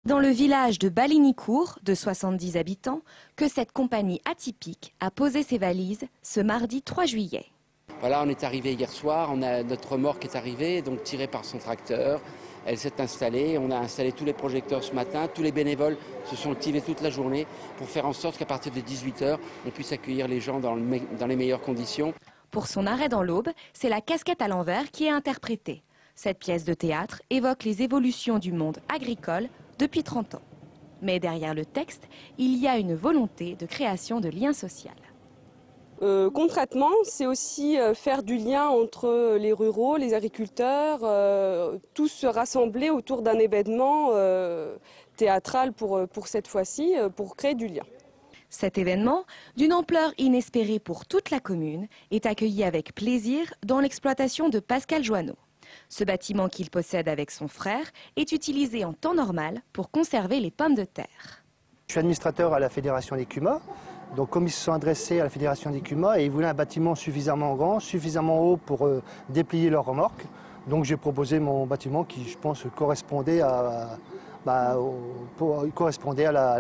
dans le village de Balinicourt, de 70 habitants, que cette compagnie atypique a posé ses valises ce mardi 3 juillet. Voilà, on est arrivé hier soir, notre remorque est arrivée, donc tirée par son tracteur. Elle s'est installée, on a installé tous les projecteurs ce matin, tous les bénévoles se sont activés toute la journée pour faire en sorte qu'à partir de 18 h, on puisse accueillir les gens dans les meilleures conditions. Pour son arrêt dans l'Aube, c'est la casquette à l'envers qui est interprétée. Cette pièce de théâtre évoque les évolutions du monde agricole depuis 30 ans. Mais derrière le texte, il y a une volonté de création de liens sociaux. Concrètement, c'est aussi faire du lien entre les ruraux, les agriculteurs, tous se rassembler autour d'un événement théâtral pour cette fois-ci, pour créer du lien. Cet événement, d'une ampleur inespérée pour toute la commune, est accueilli avec plaisir dans l'exploitation de Pascal Joanneau. Ce bâtiment qu'il possède avec son frère est utilisé en temps normal pour conserver les pommes de terre. Je suis administrateur à la Fédération des CUMA. Donc comme ils se sont adressés à la Fédération des CUMA et ils voulaient un bâtiment suffisamment grand, suffisamment haut pour déplier leurs remorques, donc j'ai proposé mon bâtiment qui, je pense, correspondait à la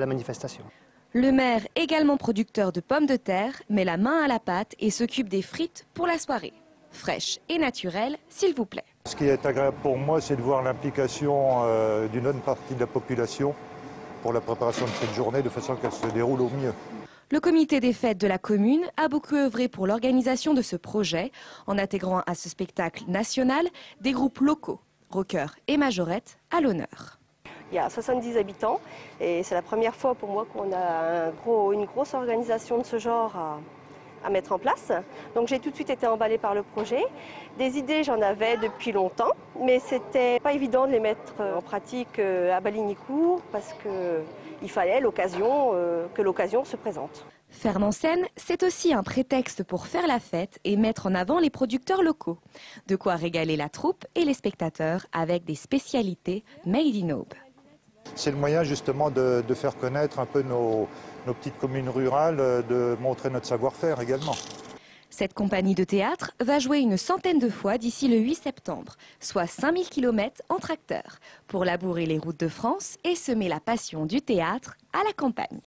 manifestation. Le maire, également producteur de pommes de terre, met la main à la pâte et s'occupe des frites pour la soirée. Fraîches et naturelles, s'il vous plaît. Ce qui est agréable pour moi, c'est de voir l'implication d'une bonne partie de la population pour la préparation de cette journée, de façon qu'elle se déroule au mieux. Le comité des fêtes de la commune a beaucoup œuvré pour l'organisation de ce projet, en intégrant à ce spectacle national des groupes locaux, rockers et majorettes à l'honneur. Il y a 70 habitants et c'est la première fois pour moi qu'on a une grosse organisation de ce genre à mettre en place. Donc j'ai tout de suite été emballée par le projet. Des idées, j'en avais depuis longtemps, mais c'était pas évident de les mettre en pratique à Balinicourt parce qu'il fallait que l'occasion se présente. Faire en scène, c'est aussi un prétexte pour faire la fête et mettre en avant les producteurs locaux. De quoi régaler la troupe et les spectateurs avec des spécialités made in Aube. C'est le moyen justement de faire connaître un peu nos petites communes rurales, de montrer notre savoir-faire également. Cette compagnie de théâtre va jouer une centaine de fois d'ici le 8 septembre, soit 5000 km en tracteur, pour labourer les routes de France et semer la passion du théâtre à la campagne.